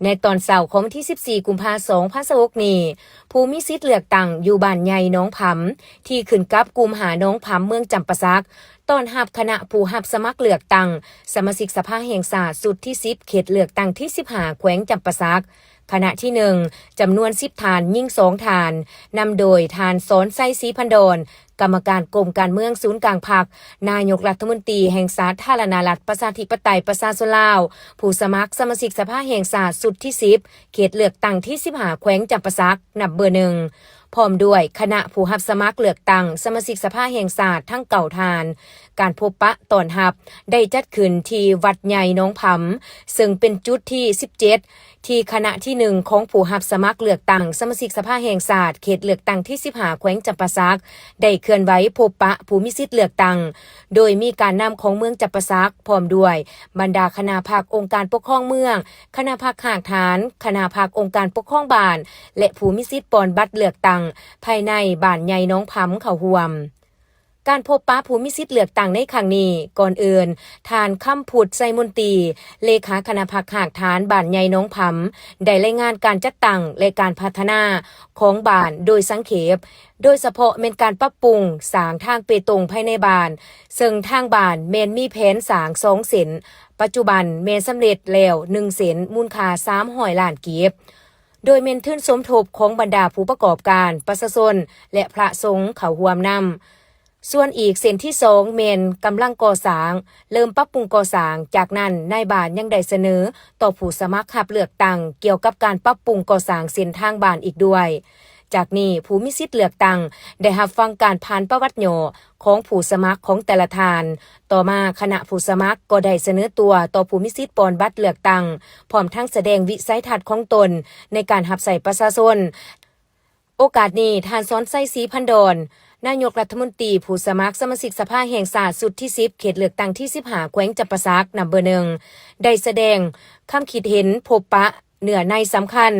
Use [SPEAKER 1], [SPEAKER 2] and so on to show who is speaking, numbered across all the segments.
[SPEAKER 1] ในตอนเสาร์ของวันที่14 กุมภาพันธ์ 2026นี้ผู้มีสิทธิ์เลือกตั้งอยู่บ้านใหญ่น้องผำที่ขึ้นกับกลุ่มหาน้องผำเมืองจำปาสักต้อนรับคณะผู้รับสมัครเลือกตั้งสมาชิกสภาแห่งชาติสุดที่10เขตเลือกตั้งที่15แขวงจำปาสักคณะที่1จำนวน10ฐานยิ่ง2ฐานนำโดยฐานสอนไส้ศรีพันดรกรรมการกรมการเมืองศูนย์กลางพรรคนายกรัฐมนตรีแห่งสาธารณรัฐประชาธิปไตยประชาชนลาวผู้สมัครสมาชิกสภาแห่งชาติสุดที่10เขตเลือกตั้งที่15แขวงจำปาสักนับเบอร์1พร้อมด้วยคณะผู้รับสมัครเลือกตั้งสมาชิกสภาแห่งชาติทั้งเก่าทานการพบปะตอนรับได้จัดขึ้นที่วัดใหญ่น้องผำซึ่งเป็นจุดที่17ที่คณะที่1ของผู้รับสมัครเลือกตั้งสมาชิกสภาแห่งชาติเขตเลือกตั้งที่15แขวงจำปาสักได้เคลื่อนไหวพบปะผู้มีสิทธิ์เลือกตั้งโดยมีการนำของเมืองจำปาสักพร้อมด้วยบรรดาคณะภาคองค์การปกครองเมืองคณะภาคข้างฐานคณะภาคองค์การปกครองบ้านและผู้มีสิทธิ์ปอนบัตรเลือกตั้งภายในบ้านใหญ่น้องผำเข้าร่วมการพบปะผู้มีสิทธิ์เลือกตั้งในครั้งนี้ก่อนอื่นทานคำพูดไซมนตรีเลขาคณะพรรคหากฐานบ้านใหญ่น้องผำได้รายงานการจัดตั้งและการพัฒนาของบ้านโดยสังเขปโดยเฉพาะเป็นการปรับปรุงสร้างทางเปตงภายในบ้านซึ่งทางบ้านแม่นมีแผนสร้าง2เส้นปัจจุบันแม่นสำเร็จแล้ว1เส้นมูลค่า300 ล้านกีบโดยเมนทุนสมทบของบรรดาผู้ประกอบการประชาชนและพระสงฆ์เข้าร่วมนำส่วนอีกเส้นที่2เมนกำลังก่อสร้างเริ่มปรับปรุงก่อสร้างจากนั้นนายบ้านยังได้เสนอต่อผู้สมัครรับเลือกตั้งเกี่ยวกับการปรับปรุงก่อสร้างเส้นทางบ้านอีกด้วยจากนี้ผู้มีสิทธิ์เลือกตั้งได้รับฟังการผ่านประวัติย่อของผู้สมัครของแต่ละทานต่อมาคณะผู้สมัครก็ได้เสนอตัวต่อผู้มีสิทธิ์ปอนบัตรเลือกตั้งพร้อมทั้งแสดงวิสัยทัศน์ของตนในการรับใช้ประชาชนโอกาสนี้ท่านสอนไส้ศรีพันดรนายกรัฐมนตรีผู้สมัครสมาชิกสภาแห่งชาติสุดที่10เขตเลือกตั้งที่15แขวงจำปาสักนับเบอร์1ได้แสดงคำคิดเห็นพบปะเนื้อในสำคัญ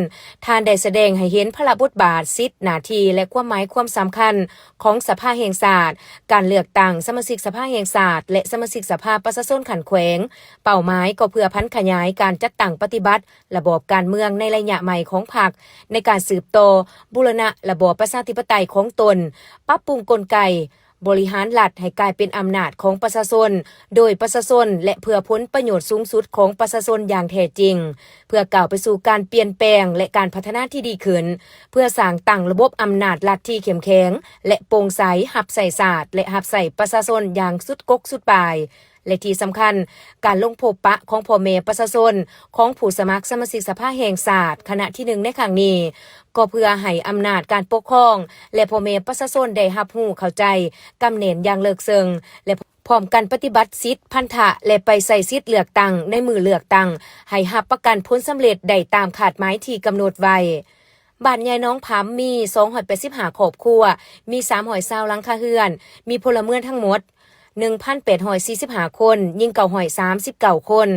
[SPEAKER 1] ท่านได้แสดงให้เห็นพระบทบาทสิทธิหน้าที่และความหมายความสำคัญของสภาแห่งชาติการเลือกตั้งสมาชิกสภาแห่งชาติและสมาชิกสภาประชาชนขันแขวงเป้าหมายก็เพื่อพัฒนาขยายการจัดตั้งปฏิบัติระบอบการเมืองในระยะใหม่ของพรรคในการสืบต่อบูรณะระบอบประชาธิปไตยของตนปรับปรุงกลไกบริหารรัฐให้กลายเป็นอำนาจของประชาชนโดยประชาชนและเพื่อผลประโยชน์สูงสุดของประชาชนอย่างแท้จริงเพื่อก้าวไปสู่การเปลี่ยนแปลงและการพัฒนาที่ดีขึ้นเพื่อสร้างตั้งระบบอำนาจรัฐที่เข้มแข็งและโปร่งใสรับใส่ศาสตร์และรับใส่ประชาชนอย่างสุดกกสุดปลายและที่สำคัญการลงพบปะของพ่อแม่ประชาชนของผู้สมัครสมาชิกสภาแห่งชาติคณะที่1ในครั้งนี้ก็เพื่อให้อำนาจการปกครองและพ่อแม่ประชาชนได้รับรู้เข้าใจกำเนิดอย่างเลิกซึ้งและพร้อมกันปฏิบัติสิทธิพันธะและไปใส่สิทธิเลือกตั้งในมือเลือกตั้งให้รับประกันผลสำเร็จได้ตามคาดหมายที่กำหนดไว้บ้านใหญ่น้องผำมี285ครอบครัวมี320หลังคาเรือนมีพลเมืองทั้งหมด1,845 คนยิง939 คน